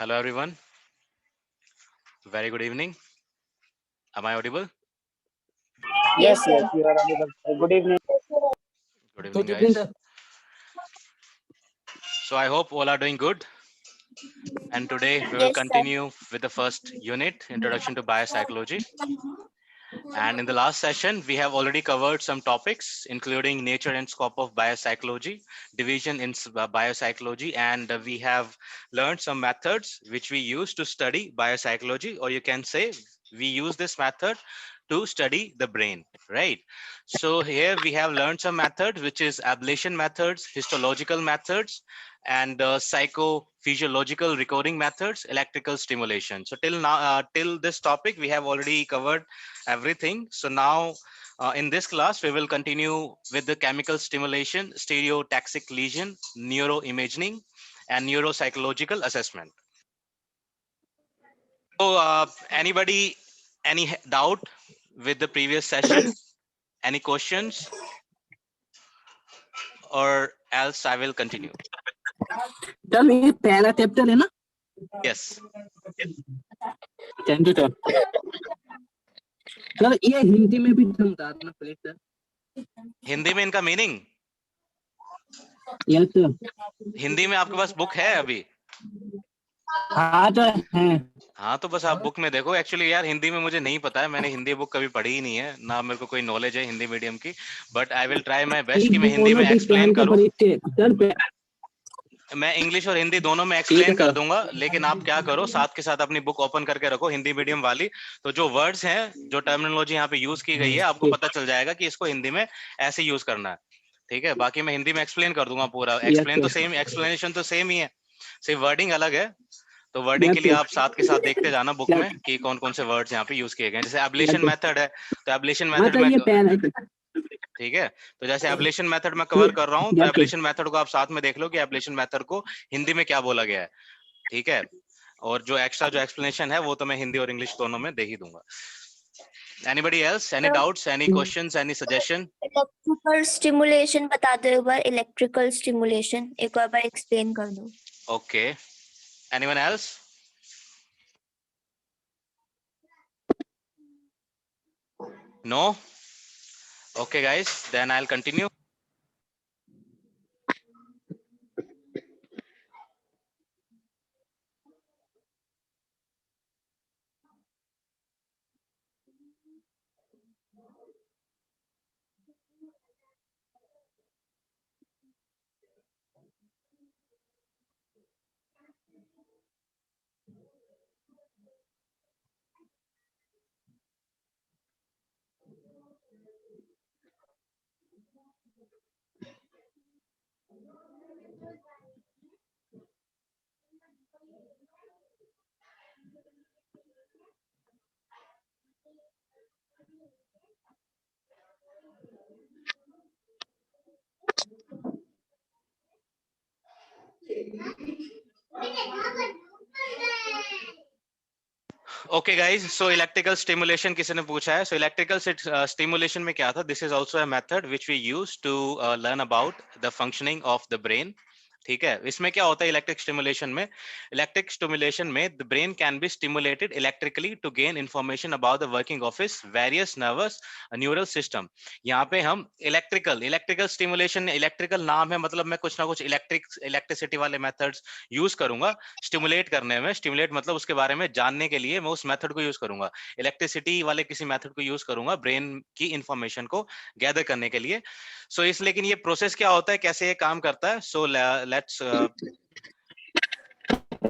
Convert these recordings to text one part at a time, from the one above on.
Hello everyone. Very good evening. Am I audible? Yes, Yes, yes, sir. you are audible. Good evening. Good evening, Good evening, guys. sir. So I hope all are doing good. And today we will Yes, sir. continue with the first unit, Introduction to Biopsychology. And in the last session, we have already covered some topics, including nature and scope of biopsychology, division in biopsychology, and we have learned some methods which we use to study biopsychology, or you can say we use this method to study the brain, right? So here we have learned some methods, which is ablation methods, histological methods, and psychophysiological recording methods, electrical stimulation. So till now, till this topic, we have already covered everything. So now in this class, we will continue with the chemical stimulation, stereotaxic lesion, neuroimaging, and neuropsychological assessment. So anybody, any doubt with the previous session? Any questions? Or else I will continue. Sir ये पहला chapter है ना? Yes. Thank you sir. Sir ये हिंदी में भी समझा देना please sir. Hindi में इनका मीनिंग? Yes sir. हिंदी में आपके पास बुक है अभी? हाँ सर है. हाँ तो बस आप बुक में देखो. एक्चुअली यार हिंदी में मुझे नहीं पता है, मैंने हिंदी बुक कभी पढ़ी ही नहीं है ना, मेरे को कोई नॉलेज है हिंदी मीडियम की. But I will try my best कि मैं हिंदी में एक्सप्लेन करूं. मैं इंग्लिश और हिंदी दोनों में एक्सप्लेन कर दूंगा, लेकिन आप क्या करो, साथ के साथ अपनी बुक ओपन करके रखो हिंदी मीडियम वाली. तो जो वर्ड्स हैं, जो टर्मिनोलॉजी यहाँ पे यूज की गई है, आपको पता चल जाएगा कि इसको हिंदी में ऐसे यूज करना है. ठीक है, बाकी मैं हिंदी में एक्सप्लेन कर दूंगा पूरा. एक्सप्लेन तो सेम, एक्सप्लेनेशन तो सेम ही है, सिर्फ वर्डिंग अलग है. तो वर्डिंग के लिए आप साथ के साथ देखते जाना बुक में कि कौन कौन से वर्ड्स यहाँ पे यूज किए गए हैं. जैसे एब्लेशन मेथड है, तो एब्लेशन मेथड में, ठीक है, तो जैसे एब्लेशन मेथड में कवर कर रहा हूँ, तो एब्लेशन मेथड को आप साथ में देख लो कि एब्लेशन मेथड को हिंदी में क्या बोला गया है. ठीक है, और जो एक्स्ट्रा जो एक्सप्लेनेशन है वो तो मैं हिंदी और इंग्लिश दोनों में दे ही दूंगा. Anybody else, any doubts, any questions, any suggestion? Electrical stimulation बता दो एक बार. इलेक्ट्रिकल स्टिमुलेशन एक बार एक्सप्लेन कर दो. Okay, anyone else? No? Okay guys, then I will continue. Okay guys, so electrical stimulation किसी ने पूछा है. सो इलेक्ट्रिकल स्टिमुलेशन में क्या था? This is also a method which we use to learn about the functioning of the brain. ठीक है, इसमें क्या होता है इलेक्ट्रिक स्टिमुलेशन में? इलेक्ट्रिक स्टिमुलेशन में the brain can be stimulated electrically to gain information about the working of its various nervous neural system. यहाँ पे हम इलेक्ट्रिकल स्टिमुलेशन, इलेक्ट्रिकल नाम है, मतलब मैं कुछ ना कुछ इलेक्ट्रिसिटी वाले मेथड्स यूज करूंगा स्टिमुलेट करने में. स्टिमुलेट मतलब उसके बारे में जानने के लिए मैं उस मेथड को यूज करूंगा, इलेक्ट्रिसिटी वाले किसी मेथड को यूज करूंगा ब्रेन की इंफॉर्मेशन को गैदर करने के लिए. सो इस, लेकिन ये प्रोसेस क्या होता है, कैसे ये काम करता है? So let's,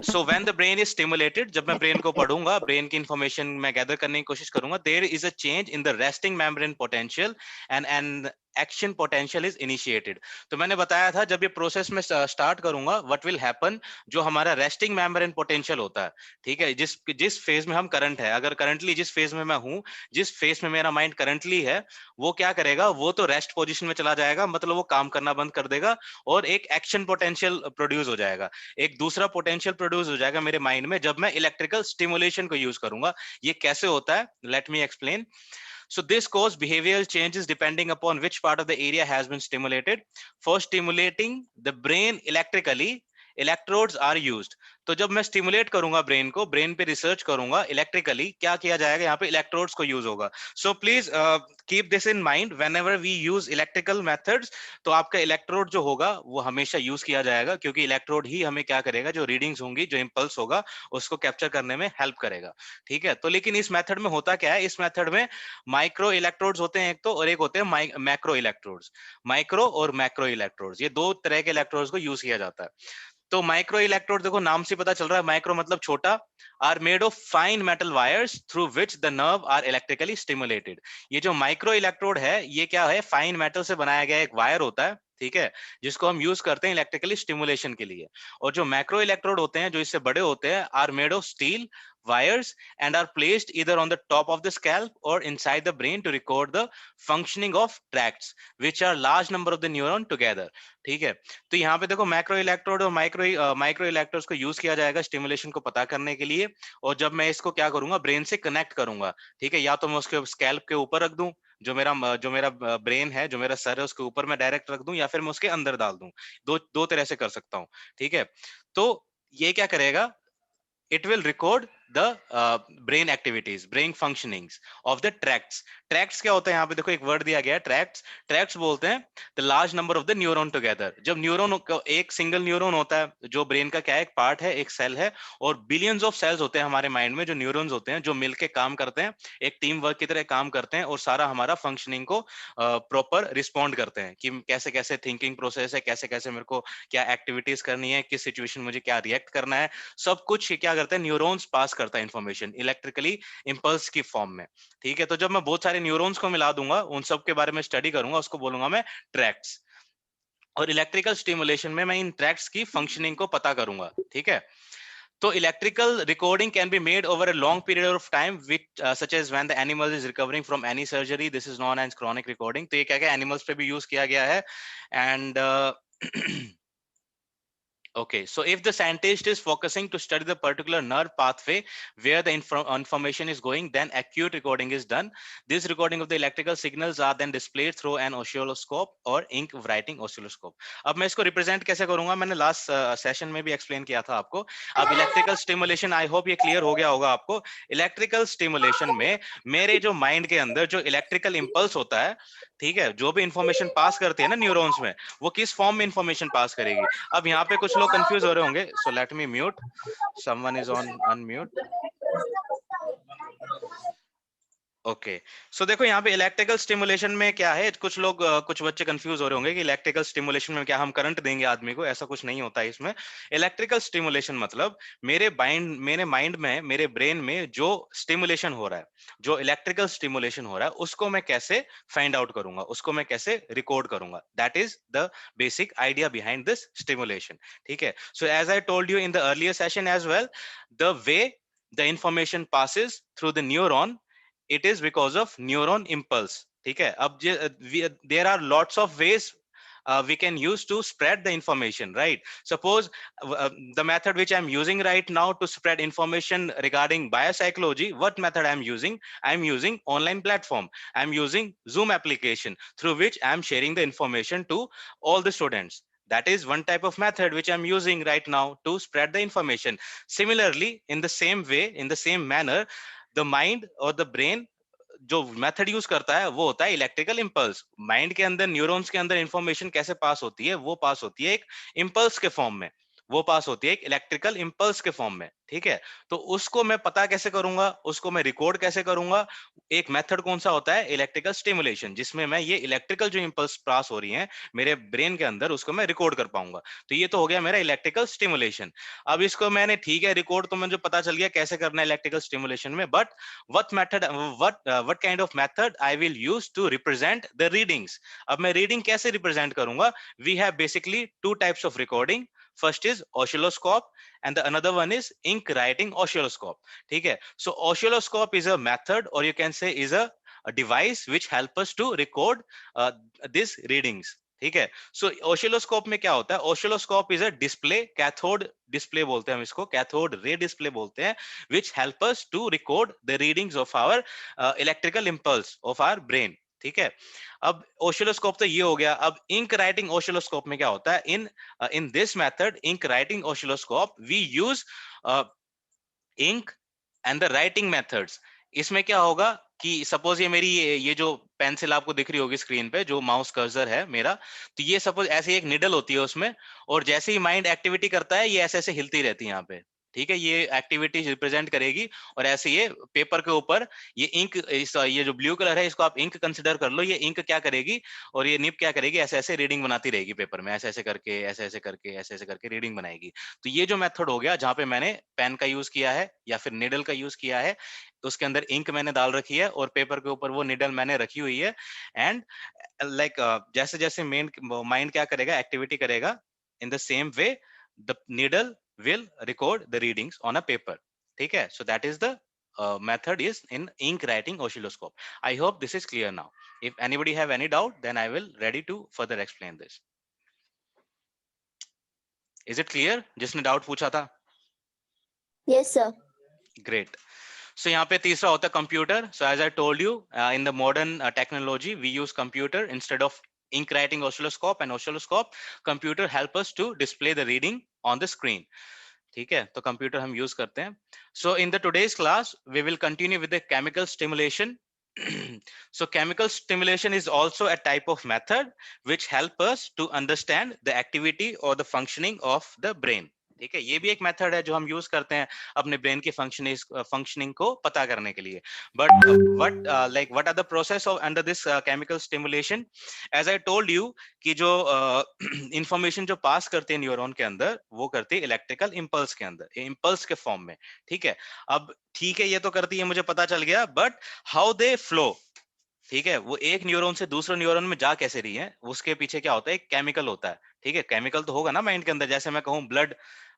so when the brain is stimulated, जब मैं ब्रेन को पढ़ूंगा, ब्रेन की इंफॉर्मेशन मैं गैदर करने की कोशिश करूंगा, there is a change in the resting membrane potential and action potential is initiated. तो मैंने बताया था जब ये प्रोसेस में स्टार्ट करूंगा, व्हाट विल हैपन, जो हमारा रेस्टिंग मेम्ब्रेन पोटेंशियल होता है, ठीक है, जिस जिस फेज में हम करंट है, अगर करंटली जिस फेज में मैं हूं, जिस फेज में मेरा माइंड करंटली है, वो क्या करेगा, वो तो रेस्ट पोजीशन में चला जाएगा, मतलब वो काम करना बंद कर देगा, और एक एक्शन पोटेंशियल प्रोड्यूस हो जाएगा, एक दूसरा पोटेंशियल प्रोड्यूस हो जाएगा मेरे माइंड में जब मैं इलेक्ट्रिकल स्टिमुलेशन को यूज करूंगा. ये कैसे होता है, let me explain. So this causes behavioral changes depending upon which part of the area has been stimulated. For stimulating the brain electrically, electrodes are used. तो जब मैं स्टिमुलेट करूंगा ब्रेन को, ब्रेन पे रिसर्च करूंगा इलेक्ट्रिकली, क्या किया जाएगा, यहाँ पे इलेक्ट्रोड्स को यूज होगा. So please keep this in mind whenever we use electrical methods. तो आपका इलेक्ट्रोड जो होगा वो हमेशा यूज किया जाएगा, क्योंकि इलेक्ट्रोड ही हमें क्या करेगा, जो रीडिंग्स होंगी, जो इंपल्स होगा, उसको कैप्चर करने में हेल्प करेगा. ठीक है. तो लेकिन इस मेथड में होता क्या है, इस मेथड में माइक्रो इलेक्ट्रोड्स होते हैं एक तो, और एक होते हैं मैक्रो इलेक्ट्रोड्स. माइक्रो और मैक्रो इलेक्ट्रोड्स, ये दो तरह के इलेक्ट्रोड्स को यूज किया जाता है. तो माइक्रो इलेक्ट्रोड, देखो नाम से पता चल रहा है, माइक्रो मतलब छोटा, are made of fine metal wires through which the nerve are electrically stimulated. ये जो माइक्रो इलेक्ट्रोड है, ये क्या है, फाइन मेटल से बनाया गया एक वायर होता है, ठीक है, जिसको हम यूज करते हैं इलेक्ट्रिकली स्टिमुलेशन के लिए. और जो मैक्रो इलेक्ट्रोड होते हैं, जो इससे बड़े होते हैं, are made of steel wires and are placed either on the top of the scalp or inside the brain to record the functioning of tracts which are large number of the neuron together. ठीक है. तो यहाँ पे देखो macro electrode और micro electrodes को use किया जाएगा स्टिमुलेशन को पता करने के लिए. और जब मैं इसको क्या करूंगा, ब्रेन से कनेक्ट करूंगा, ठीक है, या तो मैं उसके स्कैल्प के ऊपर रख दूं, जो मेरा ब्रेन है, जो मेरा सर है, उसके ऊपर मैं डायरेक्ट रख दूं, या फिर मैं उसके अंदर डाल दूं. दो तरह से कर सकता हूं. ठीक है. तो ये क्या करेगा, it will record the brain activities, brain functionings of the tracts. Tracts क्या होता है, यहाँ पे देखो एक वर्ड दिया गया है, tracts. Tracts बोलते हैं the large number of the neuron together. जब न्यूरॉन, एक सिंगल न्यूरॉन होता है, जो ब्रेन का क्या है, एक पार्ट है, एक सेल है, और बिलियंस ऑफ सेल्स होते हैं हमारे माइंड में, जो न्यूरॉन्स होते हैं, जो मिलके काम करते हैं, एक टीम वर्क की तरह काम करते हैं, और सारा हमारा फंक्शनिंग को प्रॉपर रिस्पॉन्ड करते हैं कि कैसे कैसे थिंकिंग प्रोसेस है, कैसे कैसे मेरे को क्या एक्टिविटीज करनी है, किस सिचुएशन मुझे क्या रिएक्ट करना है, सब कुछ क्या करते हैं, न्यूरॉन्स पास करता है इंफॉर्मेशन इलेक्ट्रिकली इंपल्स की फॉर्म में. ठीक है. तो जब मैं बहुत सारे न्यूरॉन्स को मिला दूंगा, उन सब के बारे में स्टडी करूंगा, उसको बोलूंगा मैं ट्रैक्ट्स. और इलेक्ट्रिकल स्टिमुलेशन में मैं इन ट्रैक्ट्स की फंक्शनिंग को पता करूंगा. ठीक है. तो electrical recording can be made over a long period of time which such as when the animal is recovering from any surgery. This is known as chronic recording. तो ये क्या क्या एनिमल्स पे भी यूज किया गया है. And okay, so if the scientist is focusing to study the particular nerve pathway where the information is going, then acute recording is done. This recording of the electrical signals are then displayed through an oscilloscope or ink writing oscilloscope. अब मैं इसको represent कैसे करूंगा, मैंने last session में भी explain किया था आपको. अब इलेक्ट्रिकल स्टिमुलेशन, आई होप ये क्लियर हो गया होगा आपको. इलेक्ट्रिकल स्टिमुलेशन में मेरे जो माइंड के अंदर जो इलेक्ट्रिकल इंपल्स होता है, ठीक है, जो भी इंफॉर्मेशन पास करती है ना न्यूरॉन्स में, वो किस फॉर्म में इंफॉर्मेशन पास करेगी. अब यहाँ पे कुछ लोग कंफ्यूज हो रहे होंगे, so let me mute, someone is on unmute. Okay. So देखो यहाँ पे इलेक्ट्रिकल स्टिमुलेशन में क्या है, कुछ बच्चे कंफ्यूज हो रहे होंगे कि इलेक्ट्रिकल स्टिमुलेशन में क्या हम करंट देंगे आदमी को. ऐसा कुछ नहीं होता है इसमें. इलेक्ट्रिकल स्टिमुलेशन मतलब मेरे माइंड में, मेरे ब्रेन में जो स्टिमुलेशन हो रहा है, जो इलेक्ट्रिकल स्टिमुलेशन हो रहा है, उसको मैं कैसे फाइंड आउट करूंगा, उसको मैं कैसे रिकॉर्ड करूंगा. That is the basic idea behind this stimulation. ठीक है. So as I told you in the earlier session as well, the way the information passes through the neuron, it is because of neuron impulse. ठीक है. अब there are lots of ways we can use to spread the information, right? Suppose the method which I'm using right now to spread information regarding biopsychology, what method I'm using? I'm using online platform. I'm using Zoom application through which I'm sharing the information to all the students. That is one type of method which I'm using right now to spread the information. Similarly, in the same way, in the same manner, the mind और the brain जो method use करता है वो होता है electrical impulse. Mind के अंदर, neurons के अंदर इंफॉर्मेशन कैसे पास होती है, वो पास होती है एक इंपल्स के फॉर्म में, वो पास होती है एक इलेक्ट्रिकल इंपल्स के फॉर्म में. ठीक है. तो उसको मैं पता कैसे करूंगा, उसको मैं रिकॉर्ड कैसे करूंगा, एक मेथड कौन सा होता है, इलेक्ट्रिकल स्टिमुलेशन, जिसमें मैं ये इलेक्ट्रिकल जो इंपल्स पास हो रही हैं मेरे ब्रेन के अंदर, उसको मैं रिकॉर्ड कर पाऊंगा. तो ये तो हो गया मेरा इलेक्ट्रिकल स्टिमुलेशन. अब इसको मैंने, ठीक है, रिकॉर्ड तो मुझे पता चल गया कैसे करना है इलेक्ट्रिकल स्टिमुलेशन में, but what kind of method I will use to represent the readings. अब मैं रीडिंग कैसे रिप्रेजेंट करूंगा. We have basically two types of recording. First is oscilloscope and the another one is ink writing oscilloscope. ठीक है. So oscilloscope is a method, or you can say is a device which help us to record these readings. ठीक है. सो oscilloscope में क्या होता है, oscilloscope is a display, cathode display बोलते हैं हम इसको, कैथोड रे डिस्प्ले बोलते हैं, which help us to record the readings of our electrical impulse of our brain. ठीक है। अब ओसिलोस्कोप तो ये हो गया। अब इंक राइटिंग ओसिलोस्कोप में क्या होता है? In this method, ink writing oscilloscope, we use ink and the writing methods. इसमें क्या होगा कि सपोज ये मेरी ये जो पेंसिल आपको दिख रही होगी स्क्रीन पे, जो माउस कर्सर है मेरा, तो ये सपोज ऐसे एक निडल होती है उसमें, और जैसे ही माइंड एक्टिविटी करता है ये ऐसे ऐसे हिलती रहती है यहाँ पे, ठीक है। ये एक्टिविटी रिप्रेजेंट करेगी, और ऐसे ये पेपर के ऊपर ये इंक, ये जो ब्लू कलर है इसको आप इंक कंसिडर कर लो। ये इंक क्या करेगी, और ये निब क्या करेगी, ऐसे ऐसे रीडिंग बनाती रहेगी पेपर में, ऐसे ऐसे करके, ऐसे ऐसे करके, ऐसे ऐसे करके रीडिंग बनाएगी। तो ये जो मेथड हो गया जहां पे मैंने पेन का यूज किया है या फिर निडल का यूज किया है, तो उसके अंदर इंक मैंने डाल रखी है और पेपर के ऊपर वो निडल मैंने रखी हुई है। एंड लाइक जैसे जैसे मेन माइंड क्या करेगा, एक्टिविटी करेगा, in the same way the needle will record the readings on a paper. ठीक है? So that is the method is in ink writing oscilloscope. I hope this is clear now. If anybody have any doubt, then I will ready to further explain this. Is it clear? जिसने doubt पूछा था? Yes, sir. Great. So यहाँ पे तीसरा होता है computer. So as I told you, in the modern technology, we use computer instead of ink writing oscilloscope and oscilloscope. Computer help us to display the reading on the screen. ठीक है, तो computer हम use करते हैं। So in the today's class we will continue with the chemical stimulation. So chemical stimulation is also a type of method which help us to understand the activity or the functioning of the brain. ठीक है, ये भी एक method है जो हम use करते हैं अपने ब्रेन की फंक्शनिंग को पता करने के लिए। But what are the process of under this chemical stimulation? As I told you कि जो इंफॉर्मेशन जो पास करते हैं न्यूरॉन के अंदर, वो करती है इलेक्ट्रिकल इंपल्स के अंदर, इंपल्स के फॉर्म में। ठीक है, अब ठीक है, ये तो करती है, मुझे पता चल गया, बट हाउ दे फ्लो, ठीक है, वो एक न्यूरॉन से दूसरे न्यूरॉन में जा कैसे रही है, उसके पीछे क्या होता है, एक केमिकल होता है। ठीक है, केमिकल तो होगा ना माइंड के अंदर। जैसे मैं कहूँ ब्लड,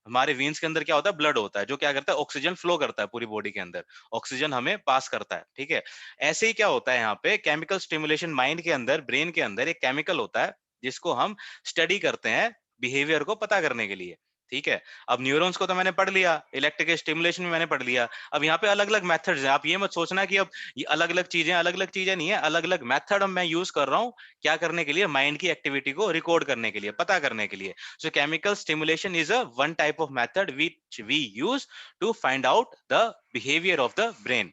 हमारे वीन्स के अंदर क्या होता है, ब्लड होता है, जो क्या करता है, ऑक्सीजन फ्लो करता है पूरी बॉडी के अंदर, ऑक्सीजन हमें पास करता है। ठीक है, ऐसे ही क्या होता है यहाँ पे केमिकल स्टिमुलेशन, माइंड के अंदर, ब्रेन के अंदर एक केमिकल होता है जिसको हम स्टडी करते हैं बिहेवियर को पता करने के लिए। ठीक है, अब न्यूरॉन्स को तो मैंने पढ़ लिया, इलेक्ट्रिकल स्टिमुलेशन में मैंने पढ़ लिया। अब यहाँ पे अलग अलग मेथड्स हैं। आप ये मत सोचना कि अब ये अलग अलग चीजें नहीं है, अलग अलग मेथड मैं यूज कर रहा हूँ क्या करने के लिए, माइंड की एक्टिविटी को रिकॉर्ड करने के लिए, पता करने के लिए। So chemical stimulation is a one type of method which we use to find out the behaviour of the brain.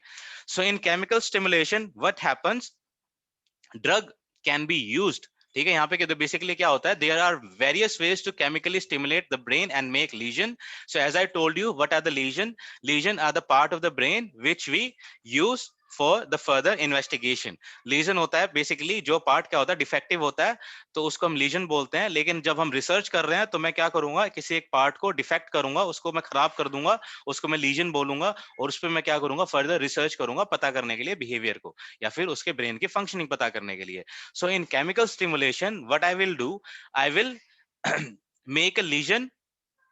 So in chemical stimulation what happens, drug can be used. ठीक है, यहाँ पे तो बेसिकली क्या होता है, there are various ways to chemically stimulate the brain and make lesion. So as I told you, what are the lesion? Lesion are the part of the brain which we use for the further investigation. Lesion होता है basically जो part क्या होता है, defective होता है, तो उसको हम लीजन बोलते हैं। लेकिन जब हम रिसर्च कर रहे हैं तो मैं क्या करूंगा, किसी एक पार्ट को डिफेक्ट करूंगा, उसको मैं खराब कर दूंगा, उसको मैं लीजन बोलूंगा, और उस पर मैं क्या करूंगा, फर्दर रिसर्च करूंगा पता करने के लिए बिहेवियर को, या फिर उसके ब्रेन की फंक्शनिंग पता करने के लिए। So in chemical stimulation what I will do, I will make a lesion.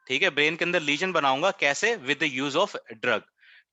ठीक है, ब्रेन के अंदर लीजन बनाऊंगा, कैसे? With the use of drug.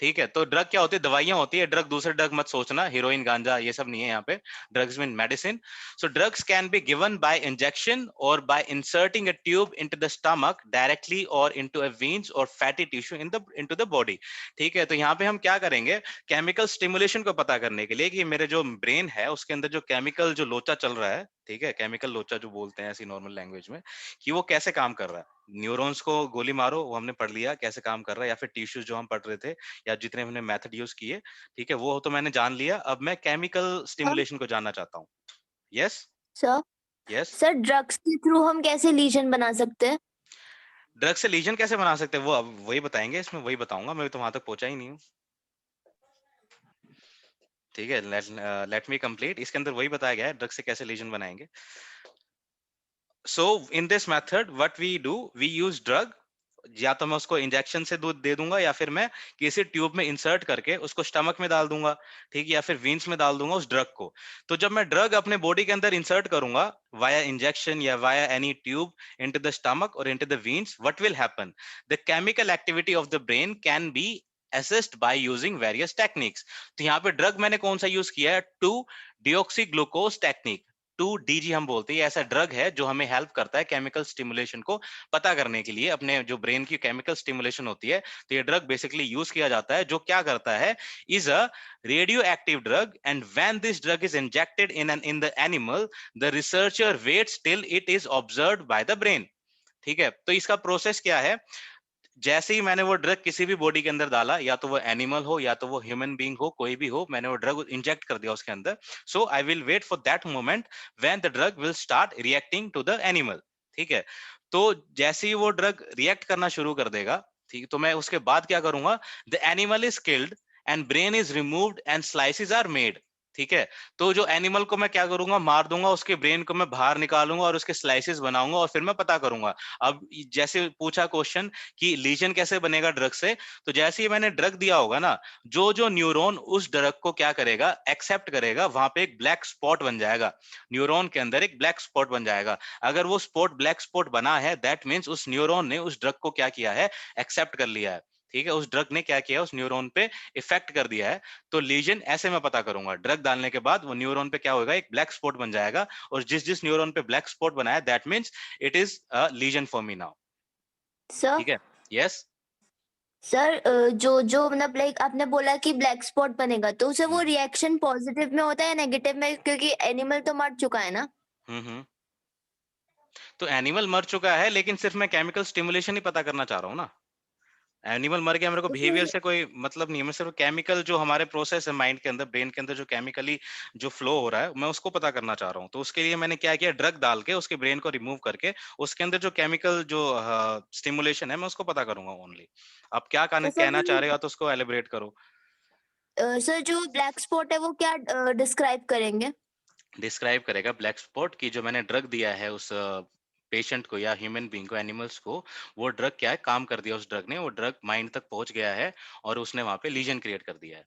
ठीक है, तो ड्रग क्या होती है, दवाइयां होती है। ड्रग दूसरे ड्रग मत सोचना, हीरोइन गांजा ये सब नहीं है यहाँ पे। Drugs mean medicine. So drugs can be given by injection और by inserting a tube into the stomach directly और इनटू अ वेन्स और fatty tissue into the body. ठीक है, तो यहाँ पे हम क्या करेंगे, केमिकल स्टिमुलेशन को पता करने के लिए कि मेरे जो ब्रेन है उसके अंदर जो केमिकल जो लोचा चल रहा है, ठीक है, केमिकल लोचा जो बोलते हैं ऐसी नॉर्मल लैंग्वेज में, कि वो कैसे काम कर रहा है। न्यूरॉन्स को गोली मारो, वो हमने पढ़ लिया कैसे काम कर रहा है, या फिर टिश्यूज जो हम पढ़ रहे थे, या जितने हमने मेथड यूज किए, ठीक है, वो तो मैंने जान लिया। अब मैं केमिकल स्टिमुलेशन को जानना चाहता हूँ। Yes sir, yes, sir drugs के थ्रू हम कैसे लीजन बना सकते हैं? ड्रग से लीजन कैसे बना सकते हैं, वो अब वही बताएंगे, इसमें वही बताऊंगा, मैं तो वहां तक पहुंचा ही नहीं हूँ। ठीक है, लेट मी कंप्लीट। इसके अंदर वही बताया गया है ड्रग से कैसे लीजन बनाएंगे। So in this method what we do, we use drug, या तो मैं उसको इंजेक्शन से दूध दे दूंगा, या फिर मैं किसी ट्यूब में इंसर्ट करके उसको स्टमक में डाल दूंगा, ठीक है, या फिर वीन्स में डाल दूंगा उस ड्रग को। तो जब मैं ड्रग अपने बॉडी के अंदर इंसर्ट करूंगा वाया इंजेक्शन या via any tube into the stomach और into the veins, what will happen, the chemical activity of the brain can be assessed by using various techniques। तो यहाँ पे ड्रग मैंने कौन सा यूज किया है, 2 deoxyglucose टेक्निक। 2DG हम बोलते हैं, ऐसा ड्रग है जो हमें हेल्प करता है केमिकल स्टिमुलेशन को पता करने के लिए, अपने जो ब्रेन की केमिकल स्टिमुलेशन होती है। तो ये ड्रग बेसिकली यूज किया जाता है, जो क्या करता है, is a radioactive drug, and when this drug is injected in the animal, the researcher waits till it is observed by the brain. ठीक है, तो इसका प्रोसेस क्या है, जैसे ही मैंने वो ड्रग किसी भी बॉडी के अंदर डाला, या तो वो एनिमल हो या तो वो ह्यूमन बीइंग हो, कोई भी हो, मैंने वो ड्रग इंजेक्ट कर दिया उसके अंदर, so I will wait for that moment when the drug will start reacting to the animal. ठीक है, तो जैसे ही वो ड्रग रिएक्ट करना शुरू कर देगा, ठीक, तो मैं उसके बाद क्या करूंगा, the animal is killed and brain is removed and slices are made. ठीक है, तो जो एनिमल को मैं क्या करूंगा, मार दूंगा, उसके ब्रेन को मैं बाहर निकालूंगा और उसके स्लाइसेस बनाऊंगा और फिर मैं पता करूंगा। अब जैसे पूछा क्वेश्चन कि लीजन कैसे बनेगा ड्रग से, तो जैसे ही मैंने ड्रग दिया होगा ना, जो जो न्यूरॉन उस ड्रग को क्या करेगा, एक्सेप्ट करेगा, वहां पे एक ब्लैक स्पॉट बन जाएगा, न्यूरॉन के अंदर एक ब्लैक स्पॉट बन जाएगा। अगर वो स्पॉट ब्लैक स्पॉट बना है, दैट मीन्स उस न्यूरॉन ने उस ड्रग को क्या किया है, एक्सेप्ट कर लिया है। ठीक है, उस ड्रग ने क्या किया, उस न्यूरॉन पे इफेक्ट कर दिया है। तो लीजन ऐसे मैं पता करूंगा, ड्रग डालने के बाद वो न्यूरॉन पे क्या होगा, एक ब्लैक स्पॉट बन जाएगा, और जिस जिस न्यूरॉन पे ब्लैक स्पॉट बना है, that means it is a lesion for me now. Sir ठीक है, यस। सर जो जो मतलब लाइक आपने बोला कि ब्लैक स्पॉट बनेगा, तो उसे वो रिएक्शन पॉजिटिव में होता है या नेगेटिव में, क्योंकि एनिमल तो मर चुका है ना। हम्म, तो एनिमल मर चुका है, लेकिन सिर्फ मैं केमिकल स्टिमुलेशन ही पता करना चाह रहा हूँ ना। एनिमल मर गया, मेरे को तो बिहेवियर फिर से कोई मतलब नहीं है, मैं सिर्फ केमिकल जो हमारे प्रोसेस है माइंड के अंदर, ब्रेन के अंदर जो केमिकली जो फ्लो हो रहा है, मैं उसको पता करना चाह रहा हूँ। तो उसके लिए मैंने क्या किया, ड्रग डाल के उसके ब्रेन को रिमूव करके उसके अंदर जो केमिकल जो स्टिमुलेशन है, मैं उसको पता करूंगा ओनली। आप क्या तो सर कहना चाह रहे हो, तो उसको एलिब्रेट करो। सर जो ब्लैक स्पॉट है वो क्या डिस्क्राइब करेंगे। डिस्क्राइब करेगा ब्लैक स्पॉट की जो मैंने ड्रग दिया है उस पेशेंट को या ह्यूमन बीइंग को, एनिमल्स को, वो ड्रग क्या है, काम कर दिया उस ड्रग ने, वो ड्रग माइंड तक पहुंच गया है और उसने वहां पे लीजन क्रिएट कर दिया है।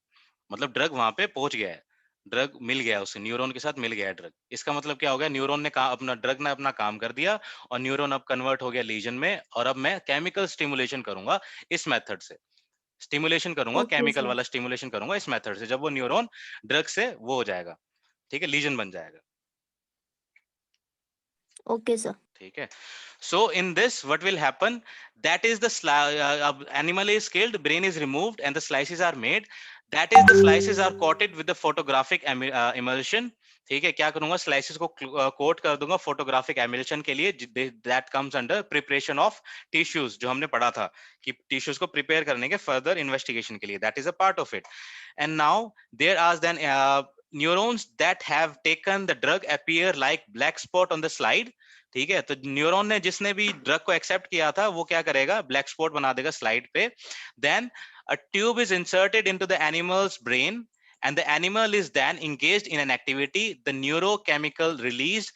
मतलब ड्रग वहां पे पहुंच गया है, ड्रग मिल गया उसे, न्यूरॉन के साथ मिल गया है ड्रग। इसका मतलब क्या हो गया, न्यूरॉन ने अपना ड्रग ने अपना काम कर दिया और न्यूरॉन अब कन्वर्ट हो गया लीजन में, और अब मैं केमिकल स्टिमुलेशन करूंगा इस मेथड से, स्टिमुलेशन करूंगा, ओके केमिकल सर। वाला स्टिमुलेशन करूंगा इस मेथड से, जब वो न्यूरॉन ड्रग से वो हो जाएगा, ठीक है, लीजन बन जाएगा। Okay sir. ठीक है, so in this what will happen, that is the animal is killed, brain is removed and the slices are made, that is the slices are coated with the photographic emulsion। ठीक है, क्या करूंगा, slices को coat कर दूंगा photographic एमिल्शन के लिए, that comes under preparation of tissues, जो हमने पढ़ा था कि टिश्यूज को प्रिपेयर करने के फर्दर इन्वेस्टिगेशन के लिए, that is a part of it. And now there are then neurons that have taken the drug appear like black spot on the slide। ठीक है, तो न्यूरॉन ने जिसने भी ड्रग को एक्सेप्ट किया था, वो क्या करेगा, ब्लैक स्पॉट बना देगा स्लाइड पे। Then a tube is inserted into the animal's brain and the animal is then engaged in an activity, the neurochemical released।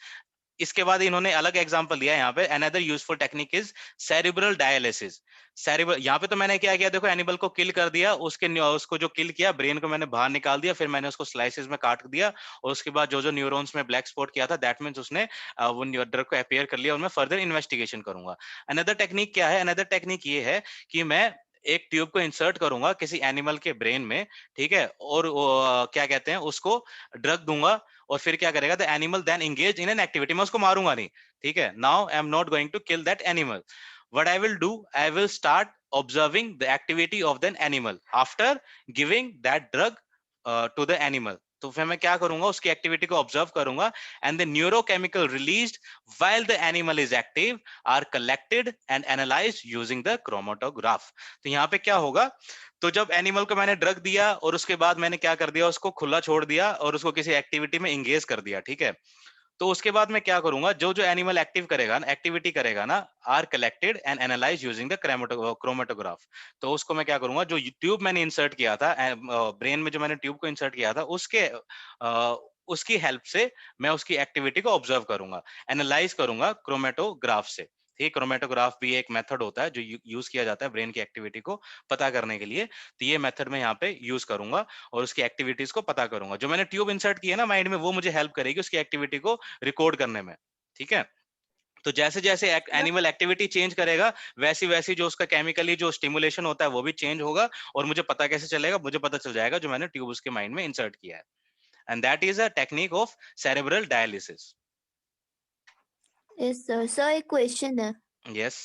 इसके बाद इन्होंने अलग एग्जांपल दिया यहाँ पे, another useful technique is cerebral dialysis. Cerebral, यहाँ पे तो मैंने क्या किया, देखो एनिमल को किल कर दिया, उसको जो किल किया, ब्रेन को मैंने बाहर निकाल दिया, फिर मैंने उसको स्लाइसेस में काट दिया, और उसके बाद जो जो न्यूरॉन्स में ब्लैक स्पॉट किया था, दैट मींस उसने वो ड्रग को अपियर कर लिया, और मैं फर्दर इन्वेस्टिगेशन करूंगा। अनदर टेक्निक क्या है, अनदर टेक्निक ये है कि मैं एक ट्यूब को इंसर्ट करूंगा किसी एनिमल के ब्रेन में, ठीक है, और क्या कहते हैं, उसको ड्रग दूंगा, और फिर क्या करेगा, the animal then engage in an activity, मैं उसको मारूंगा नहीं। ठीक है, now I am not going to kill that animal, what I will do, I will start observing the activity of the animal after giving that drug to the animal. तो फिर मैं क्या करूंगा, उसकी एक्टिविटी को ऑब्जर्व करूंगा, and the neurochemical released while the animal is active are collected and analysed using the chromatograph. तो यहाँ पे क्या होगा, तो जब एनिमल को मैंने ड्रग दिया और उसके बाद मैंने क्या कर दिया, उसको खुला छोड़ दिया और उसको किसी एक्टिविटी में इंगेज कर दिया, ठीक है, तो उसके बाद मैं क्या करूंगा, जो जो एनिमल एक्टिव करेगा ना, एक्टिविटी करेगा ना, are collected and analyse using the chromatograph. तो उसको मैं क्या करूंगा, जो ट्यूब मैंने इंसर्ट किया था ब्रेन में, जो मैंने ट्यूब को इंसर्ट किया था, उसकी हेल्प से मैं उसकी एक्टिविटी को ऑब्जर्व करूंगा, एनालाइज करूंगा क्रोमेटोग्राफ से। ठीक, क्रोमेटोग्राफ भी एक मेथड होता है जो यूज किया जाता है ब्रेन की एक्टिविटी को पता करने के लिए। तो ये मेथड मैं यहाँ पे यूज करूंगा और उसकी एक्टिविटीज को पता करूंगा। जो मैंने ट्यूब इंसर्ट की है ना माइंड में, वो मुझे हेल्प करेगी उसकी एक्टिविटी को रिकॉर्ड करने में। ठीक है, तो जैसे जैसे एनिमल एक्टिविटी चेंज करेगा, वैसी वैसी जो उसका केमिकली जो स्टिमुलेशन होता है वो भी चेंज होगा, और मुझे पता कैसे चलेगा, मुझे पता चल जाएगा जो मैंने ट्यूब उसके माइंड में इंसर्ट किया है। And that is a technique of cerebral dialysis. Yes sir. Sir एक क्वेश्चन है यस,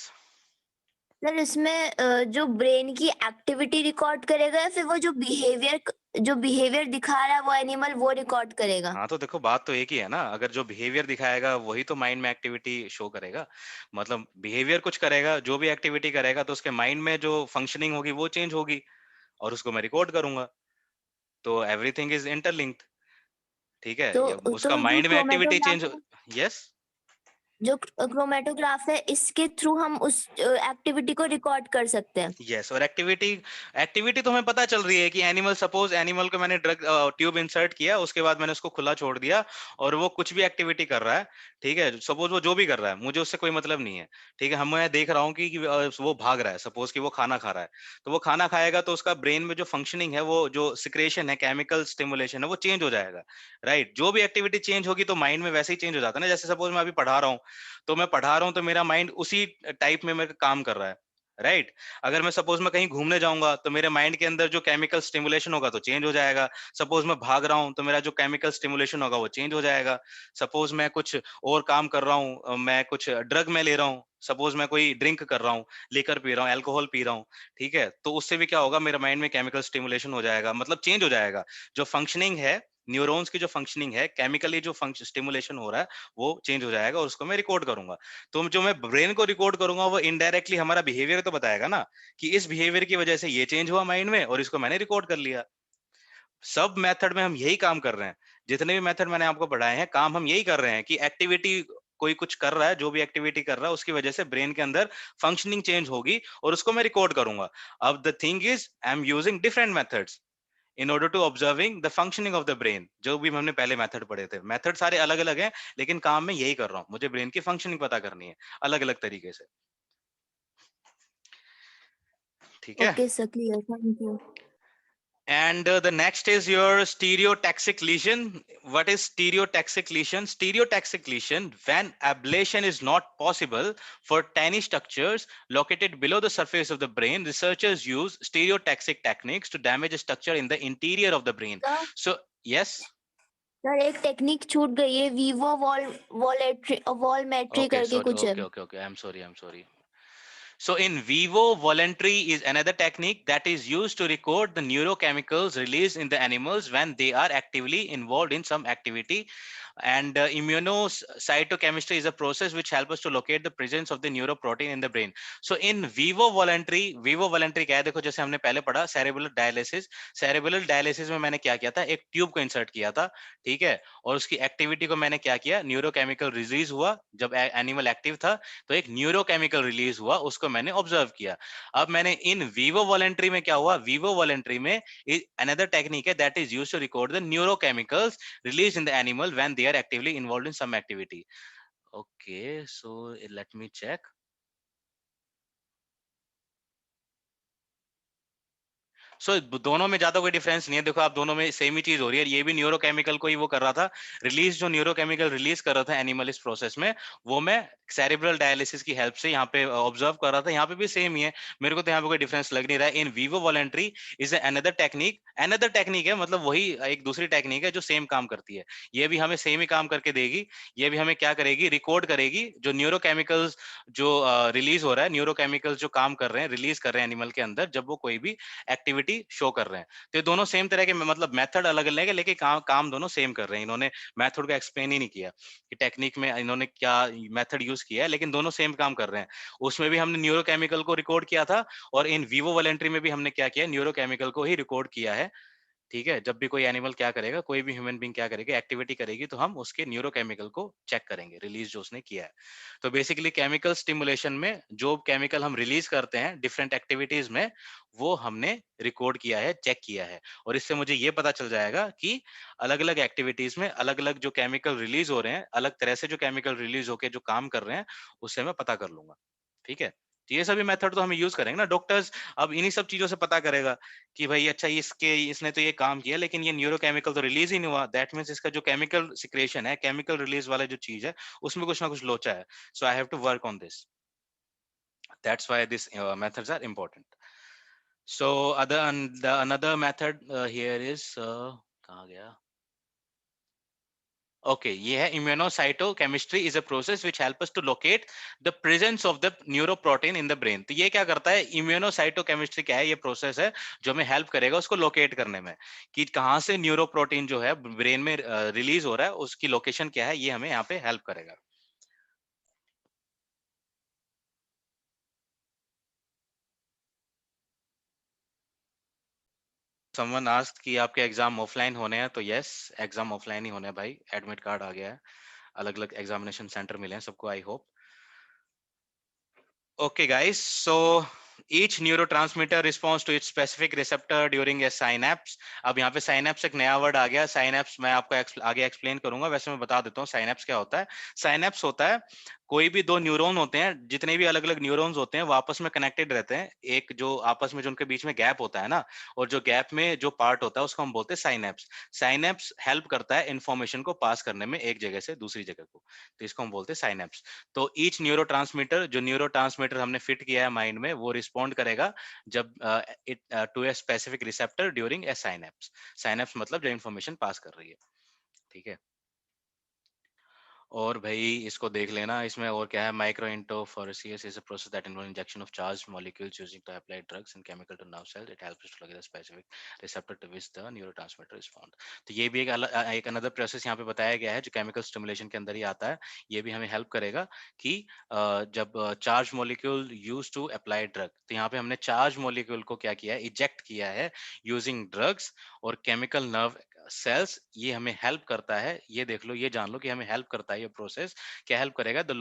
सर, इसमें जो ब्रेन की एक्टिविटी रिकॉर्ड करेगा या फिर वो जो बिहेवियर दिखा रहा है वो एनिमल वो रिकॉर्ड करेगा? हाँ, तो देखो बात तो एक ही है ना, अगर जो बिहेवियर दिखाएगा वही तो माइंड में एक्टिविटी शो करेगा। मतलब बिहेवियर कुछ करेगा, जो भी एक्टिविटी करेगा तो उसके माइंड में जो फंक्शनिंग होगी वो चेंज होगी और उसको मैं रिकॉर्ड करूंगा। तो एवरीथिंग इज इंटरलिंक्ड। ठीक है, तो ये उसका जो माइंड में एक्टिविटी चेंज। क्रोमेटोग्राफ यस, जो क्रोमेटोग्राफ है इसके थ्रू हम उस एक्टिविटी को रिकॉर्ड कर सकते हैं। यस, और एक्टिविटी एक्टिविटी तो हमें पता चल रही है कि एनिमल, सपोज एनिमल को मैंने ड्रग ट्यूब इंसर्ट किया, उसके बाद मैंने उसको खुला छोड़ दिया और वो कुछ भी एक्टिविटी कर रहा है। ठीक है, सपोज वो जो भी कर रहा है मुझे उससे कोई मतलब नहीं है। ठीक है, हम मैं देख रहा हूँ कि वो भाग रहा है, सपोज कि वो खाना खा रहा है, तो वो खाना खाएगा तो उसका ब्रेन में जो फंक्शनिंग है, वो जो सिक्रेशन है, केमिकल स्टिमुलेशन है, वो चेंज हो जाएगा। राइट, जो भी एक्टिविटी चेंज होगी तो माइंड में वैसे ही चेंज हो जाता है ना। जैसे सपोज मैं अभी पढ़ा रहा हूँ, तो मैं पढ़ा रहा हूँ तो मेरा माइंड उसी टाइप में मेरा काम कर रहा है। राइट, अगर मैं सपोज मैं कहीं घूमने जाऊंगा तो मेरे माइंड के अंदर जो केमिकल स्टिमुलेशन होगा तो चेंज हो जाएगा। सपोज मैं भाग रहा हूं तो मेरा जो केमिकल स्टिमुलेशन होगा वो चेंज हो जाएगा। सपोज मैं कुछ और काम कर रहा हूँ, मैं कुछ ड्रग में ले रहा हूँ, सपोज मैं कोई ड्रिंक कर रहा हूँ, लेकर पी रहा हूँ, अल्कोहल पी रहा हूँ। ठीक है, तो उससे भी क्या होगा, मेरा माइंड में केमिकल स्टिमुलेशन हो जाएगा, मतलब चेंज हो जाएगा। जो फंक्शनिंग है, न्यूरॉन्स की जो फंक्शनिंग है, केमिकली जो फंक्शन स्टिमुलेशन हो रहा है वो चेंज हो जाएगा और उसको मैं रिकॉर्ड करूंगा। तो जो मैं ब्रेन को रिकॉर्ड करूंगा वो इनडायरेक्टली हमारा बिहेवियर तो बताएगा ना, कि इस बिहेवियर की वजह से ये चेंज हुआ माइंड में और इसको मैंने रिकॉर्ड कर लिया। सब मेथड में हम यही काम कर रहे हैं। जितने भी मेथड मैंने आपको पढ़ाए हैं, काम हम यही कर रहे हैं कि एक्टिविटी, कोई कुछ कर रहा है, जो भी एक्टिविटी कर रहा है उसकी वजह से ब्रेन के अंदर फंक्शनिंग चेंज होगी और उसको मैं रिकॉर्ड करूंगा। अब the thing is I am using different methods in order to observing the functioning of the brain. जो भी हमने पहले मेथड पढ़े थे, मेथड सारे अलग अलग हैं, लेकिन काम मैं यही कर रहा हूँ, मुझे ब्रेन की फंक्शनिंग पता करनी है अलग अलग तरीके से। ठीक है, okay sir, clear, thank you. and the next is your stereotaxic lesion. What is stereotaxic lesion? Stereotaxic lesion, when ablation is not possible for tiny structures located below the surface of the brain, researchers use stereotaxic techniques to damage a structure in the interior of the brain. Sir So yes, sir एक technique छूट गई है, Vivo वॉलमेट्री okay, करके sorry, कुछ है। okay, I'm sorry. So in vivo voluntary is another technique that is used to record the neurochemicals released in the animals when they are actively involved in some activity. And immunocytochemistry is a process which helps us to locate the presence of the neuroprotein in the brain. So in vivo voluntary क्या है, देखो जैसे हमने पहले पढ़ा cerebral dialysis। cerebral dialysis में मैंने क्या किया था, एक ट्यूब को इंसर्ट किया था। ठीक है, और उसकी एक्टिविटी को मैंने क्या किया, न्यूरोकेमिकल रिलीज हुआ जब एनिमल एक्टिव था, तो एक न्यूरोकेमिकल रिलीज हुआ, उसको मैंने ऑब्जर्व किया। अब मैंने इन वीवो वॉलेंट्री में क्या हुआ, वीवो वॉलेंट्री में अनदर टेक्निक है that is used to record the neurochemicals released in the animal when they are actively involved in some activity. Okay, so let me check. दोनों में ज्यादा कोई difference नहीं है। देखो आप, दोनों में सेम ही चीज हो रही है। ये भी न्यूरोकेमिकल को ही वो कर रहा था रिलीज, जो न्यूरोकेमिकल रिलीज कर रहा था एनिमल इस प्रोसेस में, वो मैं सेरेब्रल डायलिसिस की हेल्प से यहाँ पे ऑब्जर्व कर रहा था। यहाँ पे भी सेम ही है, मेरे को तो यहाँ पे कोई डिफरेंस लग नहीं रहा है। In vivo voluntary is another technique है, मतलब वही एक दूसरी टेक्निक है जो सेम काम करती है। ये भी हमें सेम ही काम करके देगी। ये भी हमें क्या करेगी, रिकॉर्ड करेगी जो न्यूरोकेमिकल्स जो रिलीज हो रहा है, न्यूरोकेमिकल्स जो काम कर रहे हैं, रिलीज कर रहे हैं एनिमल के अंदर जब वो कोई भी एक्टिविटी शो कर रहे हैं। तो ये दोनों सेम तरह के, मतलब मेथड अलग अलग है लेकिन काम दोनों सेम कर रहे हैं। इन्होंने मेथड को एक्सप्लेन ही नहीं किया कि टेक्निक में इन्होंने क्या मेथड यूज किया है, लेकिन दोनों सेम काम कर रहे हैं। उसमें भी हमने न्यूरोकेमिकल को रिकॉर्ड किया था और इन वीवो वॉलेंट्री में भी हमने क्या किया, न्यूरोकेमिकल को ही रिकॉर्ड किया है। ठीक है, जब भी कोई एनिमल क्या करेगा, कोई भी ह्यूमन बीइंग क्या करेगा, एक्टिविटी करेगी, तो हम उसके न्यूरोकेमिकल को चेक करेंगे, रिलीज जो उसने किया है। तो बेसिकली केमिकल स्टिमुलेशन में जो केमिकल हम रिलीज करते हैं डिफरेंट एक्टिविटीज में, वो हमने रिकॉर्ड किया है, चेक किया है, और इससे मुझे ये पता चल जाएगा कि अलग अलग एक्टिविटीज में अलग अलग जो केमिकल रिलीज हो रहे हैं, अलग तरह से जो केमिकल रिलीज होकर जो काम कर रहे हैं, उससे मैं पता कर लूंगा। ठीक है, तो ये सभी मेथड तो हमें यूज करेंगे ना डॉक्टर्स। अब इन्हीं सब चीजों से पता करेगा कि भाई अच्छा इसने तो ये काम किया लेकिन ये न्यूरोकेमिकल तो रिलीज ही नहीं हुआ, दैट मींस इसका जो केमिकल सिक्रेशन है, केमिकल रिलीज वाला जो चीज है, उसमें कुछ ना कुछ लोचा है। So I have to work on this, that's why this methods are important. So another method here is कहाँ गया, ओके, ये है immunocytochemistry is a process which help us to locate the presence of the neuroprotein in the brain. तो ये क्या करता है, immunocytochemistry क्या है, ये प्रोसेस है जो हमें हेल्प करेगा उसको लोकेट करने में कि कहाँ से न्यूरोप्रोटीन जो है ब्रेन में रिलीज हो रहा है, उसकी लोकेशन क्या है, ये हमें यहाँ पे हेल्प करेगा। समवन आस्क्ड कि आपके एग्जाम ऑफलाइन होने हैं, तो यस, एग्जाम ऑफलाइन ही होने हैं भाई। एडमिट कार्ड आ गया है, अलग अलग एग्जामिनेशन सेंटर मिले हैं सबको, I hope. Okay, guys. So each neurotransmitter responds to its specific receptor during a synapse. अब यहाँ पे synapse एक नया वर्ड आ गया। synapse मैं आपको आगे एक्सप्लेन करूंगा, वैसे मैं बता देता हूँ synapse क्या होता है। synapse होता है कोई भी दो न्यूरॉन होते हैं, जितने भी अलग अलग न्यूरॉन्स होते हैं वो आपस में कनेक्टेड रहते हैं। एक जो आपस में जो उनके बीच में गैप होता है ना, और जो गैप में जो पार्ट होता है उसको हम बोलते हैं साइनेप्स। साइनेप्स हेल्प करता है इंफॉर्मेशन को पास करने में एक जगह से दूसरी जगह को, तो इसको हम बोलते हैं साइनेप्स। तो ईच जो न्यूरोट्रांसमीटर हमने फिट किया है माइंड में, वो रिस्पॉन्ड करेगा जब it to a specific receptor during a synapse. Synapse मतलब जो इंफॉर्मेशन पास कर रही है, ठीक है। और भाई इसको देख लेना, इसमें और क्या है। Microiontophoresis is a process that involve injection of charge molecules using to apply drugs and chemical to nerve cells. It helps to locate the specific receptor to which the neurotransmitter respond. तो ये भी एक another process यहाँ पे बताया गया है जो केमिकल स्टिमुलेशन के अंदर ही आता है। ये भी हमें हेल्प करेगा कि जब charge molecule use to apply drug, तो यहाँ पे हमने चार्ज मॉलिक्यूल को क्या किया है, इजेक्ट किया है यूजिंग ड्रग्स और केमिकल नर्व सेल्स। ये हमें हेल्प करता है, ये देख लो, ये जान लो कि हमें हेल्प करता है ये प्रोसेस। क्या हेल्प करेगा, to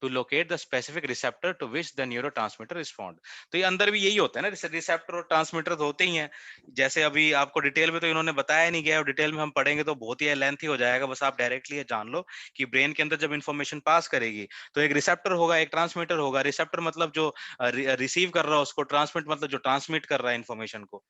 locate the specific receptor to which the neurotransmitter respond. तो ये अंदर भी यही होता है ना, रिसेप्टर और ट्रांसमीटर तो होते ही हैं। जैसे अभी आपको डिटेल में तो इन्होंने बताया नहीं गया, और डिटेल में हम पढ़ेंगे तो बहुत ही लेंथी हो जाएगा। बस आप डायरेक्टली जान लो कि ब्रेन के अंदर जब इंफॉर्मेशन पास करेगी तो एक रिसेप्टर होगा, एक ट्रांसमीटर होगा। रिसेप्टर मतलब जो रिसीव कर रहा है उसको, ट्रांसमिट मतलब जो ट्रांसमिट कर रहा है इंफॉर्मेशन को,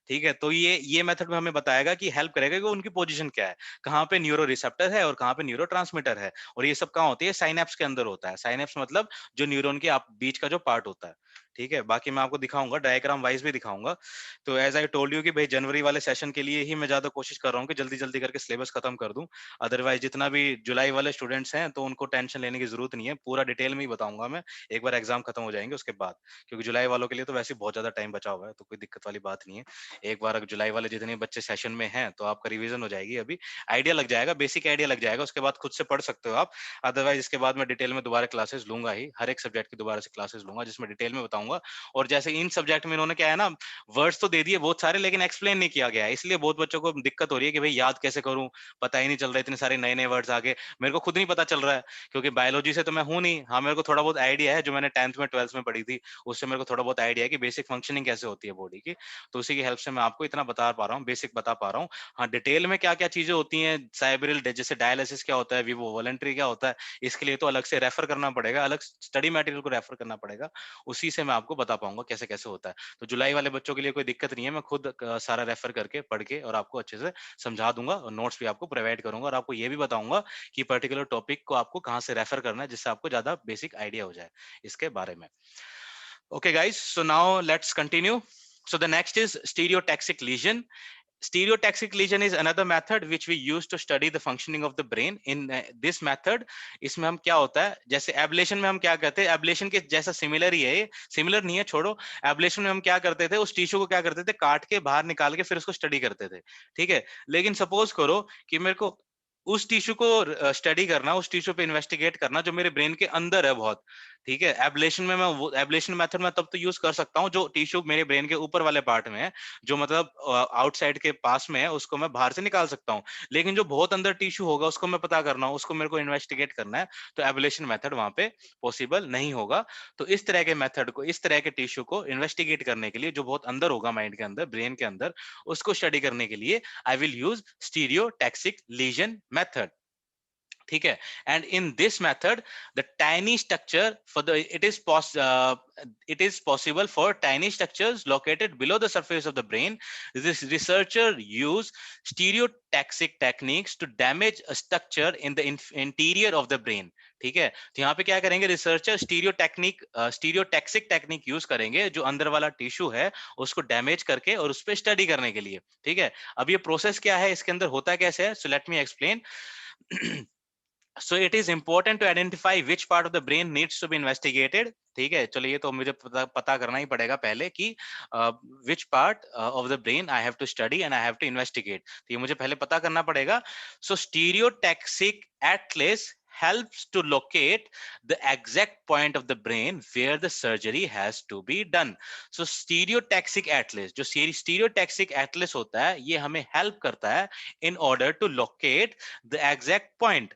ठीक है। तो ये मेथड में हमें बताएगा कि हेल्प करेगा कि उनकी पोजीशन क्या है, कहाँ पे न्यूरो रिसेप्टर है और कहाँ पे न्यूरो ट्रांसमीटर है। और ये सब कहाँ होती है, साइनेप्स के अंदर होता है। साइनेप्स मतलब जो न्यूरॉन के आप बीच का जो पार्ट होता है, ठीक है। बाकी मैं आपको दिखाऊंगा, डायग्राम वाइज भी दिखाऊंगा। तो एज आई टोल्ड यू कि भाई जनवरी वाले सेशन के लिए ही मैं ज्यादा कोशिश कर रहा हूँ कि जल्दी जल्दी करके सिलेबस खत्म कर दूं। अदरवाइज जितना भी जुलाई वाले स्टूडेंट्स हैं तो उनको टेंशन लेने की जरूरत नहीं है, पूरा डिटेल में ही बताऊंगा मैं एक बार एग्जाम खत्म हो जाएंगे उसके बाद। क्योंकि जुलाई वालों के लिए तो वैसे बहुत ज्यादा टाइम बचा हुआ है, तो कोई दिक्कत वाली बात नहीं है। एक बार अगर जुलाई वाले जितने बच्चे सेशन में हैं तो आपका रिवीजन हो जाएगी, अभी आइडिया लग जाएगा, बेसिक आइडिया लग जाएगा, उसके बाद खुद से पढ़ सकते हो आप। अदरवाइज इसके बाद मैं डिटेल में दोबारा क्लासेस लूंगा ही, हर एक सब्जेक्ट की दोबारा से क्लासेस लूंगा जिसमें डिटेल में बताऊंगा। और जैसे इन सब्जेक्ट में इन्होंने क्या है ना, वर्ड्स तो दे दिए बहुत सारे लेकिन एक्सप्लेन नहीं किया गया है, इसलिए बहुत बच्चों को दिक्कत हो रही है कि भाई याद कैसे करूं, पता ही नहीं चल रहा, इतने सारे नए नए वर्ड्स आ गए, मेरे को खुद नहीं पता चल रहा है क्योंकि बायोलॉजी से तो मैं हूं नहीं। हाँ, मेरे को थोड़ा बहुत आइडिया है, जो मैंने 10th में 12th में पढ़ी थी उससे मेरे को थोड़ा बहुत आइडिया है कि बेसिक फंक्शनिंग कैसे होती है बॉडी की। तो उसी की हेल्प से मैं आपको इतना बता पा रहा हूँ, बेसिक बता पा रहा हूँ। हाँ, डिटेल में क्या क्या चीजें होती हैं, साइब्रिल जैसे डायलिसिस क्या होता है, विवो वॉलंटरी क्या होता है, इसके लिए तो अलग से रेफर करना पड़ेगा, अलग स्टडी मटेरियल को रेफर करना पड़ेगा, उसी से मैं आपको बता पाऊंगा कैसे कैसे होता है। तो जुलाई वाले बच्चों के लिए कोई दिक्कत नहीं है, मैं खुद सारा रेफर करके पढ़ के और आपको अच्छे से समझा दूंगा, और नोट्स भी आपको प्रोवाइड करूंगा, और आपको ये भी बताऊंगा कि पर्टिकुलर टॉपिक को आपको कहाँ से रेफर करना है, जिससे आपको ज्यादा बेसिक आइडिया हो जाए इसके बारे में। Okay, guys, so now let's continue. So the next is stereotaxic lesion. Stereotaxic lesion is another method which we use to study the functioning of the brain. In this method, इसमें हम क्या होता है, जैसे एब्लेशन में हम क्या करते हैं, एब्लेशन के जैसा सिमिलर ही है ये, सिमिलर नहीं है छोड़ो। एब्लेशन में हम क्या करते थे, उस टिश्यू को क्या करते थे, काट के बाहर निकाल के फिर उसको स्टडी करते थे, ठीक है। लेकिन सपोज करो कि मेरे को उस टिश्यू को स्टडी करना, उस टिश्यू पे इन्वेस्टिगेट करना जो मेरे ब्रेन के अंदर है बहुत, ठीक है। एब्लेशन में मैं वो एब्लेशन मेथड में तब तो यूज कर सकता हूँ जो टिश्यू मेरे ब्रेन के ऊपर वाले पार्ट में है, जो मतलब आउटसाइड के पास में है, उसको मैं बाहर से निकाल सकता हूँ। लेकिन जो बहुत अंदर टिश्यू होगा उसको मैं पता करना हो, उसको मेरे को इन्वेस्टिगेट करना है, तो एब्लेशन मेथड वहां पे पॉसिबल नहीं होगा। तो इस तरह के मेथड को, इस तरह के टिश्यू को इन्वेस्टिगेट करने के लिए, जो बहुत अंदर होगा माइंड के अंदर, ब्रेन के अंदर, उसको स्टडी करने के लिए I will use stereotaxic lesion method, ठीक है। And in this method the tiny structure for the it is possible for tiny structures located below the surface of the brain. This researcher use stereotaxic techniques to damage a structure in the interior of the brain, ठीक है। तो यहाँ पे क्या करेंगे researcher, stereotaxic technique use करेंगे जो अंदर वाला टिश्यू है उसको डैमेज करके और उस पर स्टडी करने के लिए, ठीक है। अब ये प्रोसेस क्या है, इसके अंदर होता कैसे है, सो let me explain. So it is important to identify which part of the brain needs to be investigated. ठीक है, चलो ये तो मुझे पता करना ही पड़ेगा पहले कि which part of the brain I have to study and I have to investigate. तो ये मुझे पहले पता करना पड़ेगा. So stereotaxic atlas helps to locate the exact point of the brain where the surgery has to be done. So stereotaxic atlas, जो stereotaxic atlas होता है, ये हमें help करता है in order to locate the exact point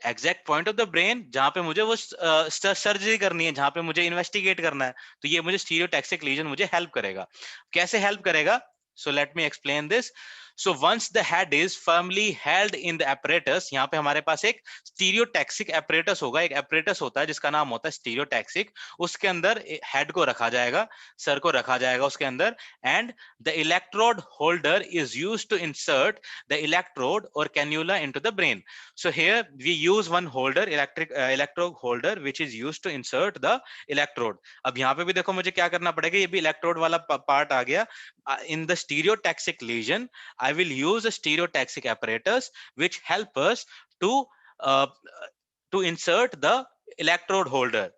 of the brain जहां पे मुझे वो सर्जरी करनी है, जहां पे मुझे इन्वेस्टिगेट करना है. तो ये मुझे स्टीरियोटैक्सिक लीजन मुझे हेल्प करेगा. कैसे हेल्प करेगा? सो let me explain this. So once the head is firmly held in the apparatus, यहाँ पे हमारे पास एक स्टीरियोटैक्सिक apparatus होगा. एक apparatus होता है जिसका नाम होता है स्टीरियोटैक्सिक. उसके अंदर हेड को रखा जाएगा, सर को रखा जाएगा उसके अंदर, and the electrode holder is used to insert the electrode or cannula into the brain. So here we use one holder, electrode holder, which is used to insert the electrode. अब यहाँ पे भी देखो मुझे क्या करना पड़ेगा, ये भी electrode वाला पार्ट आ गया. In the stereotaxic lesion, I will use a stereotaxic apparatus which help us to insert the electrode holder,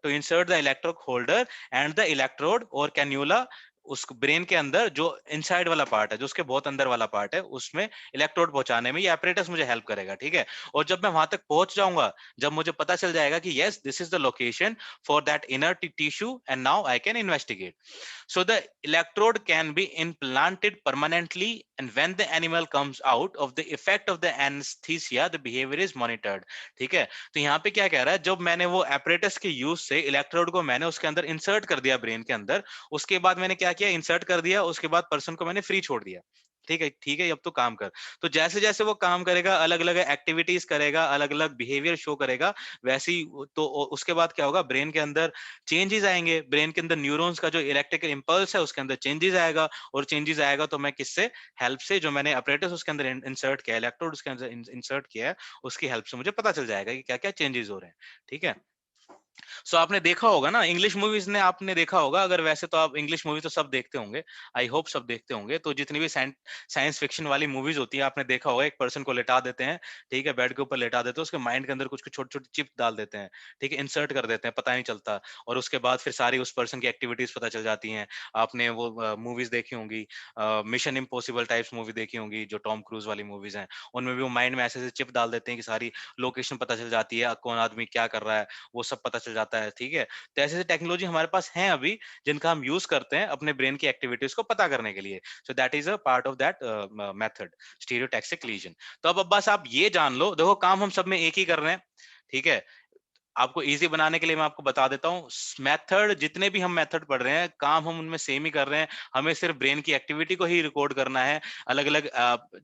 and the electrode or cannula उस ब्रेन के अंदर जो इनसाइड वाला पार्ट है, जो उसके बहुत अंदर वाला पार्ट है, उसमें इलेक्ट्रोड पहुंचाने में ये apparatus मुझे हेल्प करेगा. ठीक है, और जब मैं वहां तक पहुंच जाऊंगा, जब मुझे पता चल जाएगा कि yes, this is the location for that inner tissue and now I can investigate. So the electrode can be implanted permanently, and when the animal comes out of the effect of the anesthesia, the behavior is monitored. ठीक है, तो यहाँ पे क्या कह रहा है, जब मैंने वो apparatus के यूज से इलेक्ट्रोड को मैंने उसके अंदर इंसर्ट कर दिया ब्रेन के अंदर, उसके बाद मैंने क्या किया, इंसर्ट कर दिया, उसके बाद पर्सन को मैंने फ्री छोड़ दिया. ठीक है, अब तो काम कर. तो जैसे जैसे वो काम करेगा, अलग अलग एक्टिविटीज करेगा, अलग अलग बिहेवियर शो करेगा, वैसे ही तो उसके बाद क्या होगा, ब्रेन के अंदर चेंजेस आएंगे. ब्रेन के अंदर न्यूरॉन्स का जो इलेक्ट्रिकल इंपल्स है उसके अंदर चेंजेस आएगा, और चेंजेस आएगा तो मैं किससे हेल्प से, जो मैंने अपरेटस उसके अंदर इंसर्ट किया, इलेक्ट्रोड उसके अंदर इंसर्ट किया है, उसकी हेल्प से मुझे पता चल जाएगा कि क्या क्या चेंजेस हो रहे हैं. ठीक है, सो आपने देखा होगा ना इंग्लिश मूवीज ने, आपने देखा होगा, अगर वैसे तो आप इंग्लिश मूवी तो सब देखते होंगे, आई होप सब देखते होंगे. तो जितनी भी साइंस फिक्शन वाली मूवीज होती है, आपने देखा होगा एक पर्सन को लेटा देते हैं, ठीक है, बेड के ऊपर लेटा देते हैं, उसके माइंड के अंदर कुछ छोटे छोटे चिप डाल देते हैं, ठीक है, इंसर्ट कर देते हैं, पता नहीं चलता, और उसके बाद फिर सारी उस पर्सन की एक्टिविटीज पता चल जाती हैं. आपने वो मूवीज देखी होंगी, मिशन इम्पॉसिबल टाइप्स मूवी देखी होंगी, जो टॉम क्रूज वाली मूवीज हैं, उनमें भी वो माइंड में ऐसे ऐसे चिप डाल देते हैं कि सारी लोकेशन पता चल जाती है, कौन आदमी क्या कर रहा है, वो सब पता चल जाता है. ठीक है, तो ऐसे टेक्नोलॉजी हमारे पास है अभी, जिनका हम यूज करते हैं अपने ब्रेन की एक्टिविटीज को पता करने के लिए. So that is a part of that method, stereotaxic lesion. तो अब बस आप ये जान लो, देखो काम हम सब में एक ही कर रहे हैं. ठीक है, आपको इजी बनाने के लिए मैं आपको बता देता हूँ, मेथड जितने भी हम मेथड पढ़ रहे हैं, काम हम उनमें सेम ही कर रहे हैं. हमें सिर्फ ब्रेन की एक्टिविटी को ही रिकॉर्ड करना है. अलग अलग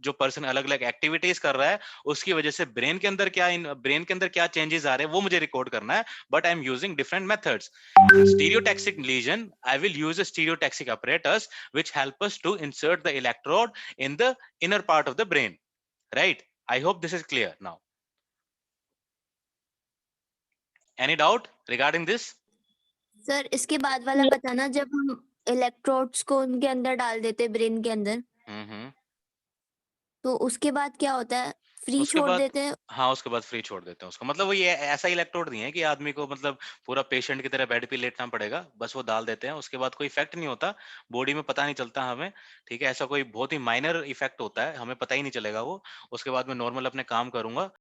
जो पर्सन अलग अलग एक्टिविटीज कर रहा है, उसकी वजह से ब्रेन के अंदर क्या चेंजेस आ रहे हैं, वो मुझे रिकॉर्ड करना है. But I am using different methods. Stereotaxic lesion, I will use a stereotaxic apparatus which help us to insert the electrode in the inner part of the brain. Right, I hope this is clear now. Any doubt regarding this? Sir इसके बाद वाला बताना, जब हम electrodes को उनके अंदर डाल देते ब्रेन के अंदर, तो उसके बाद क्या होता है, फ्री उसके छोड़ बाद देते हैं. हाँ, उसके बाद फ्री छोड़ देते हैं उसको. मतलब वो ये ऐसा इलेक्ट्रोड नहीं है कि आदमी को मतलब पूरा पेशेंट की तरह बेड पे लेटना पड़ेगा, बस वो डाल देते हैं, उसके बाद कोई इफेक्ट नहीं होता, बॉडी में पता नहीं चलता हमें. ठीक है, ऐसा कोई बहुत ही माइनर इफेक्ट होता है, हमें पता ही नहीं चलेगा वो. उसके बाद मैं नॉर्मल अपने काम करूंगा.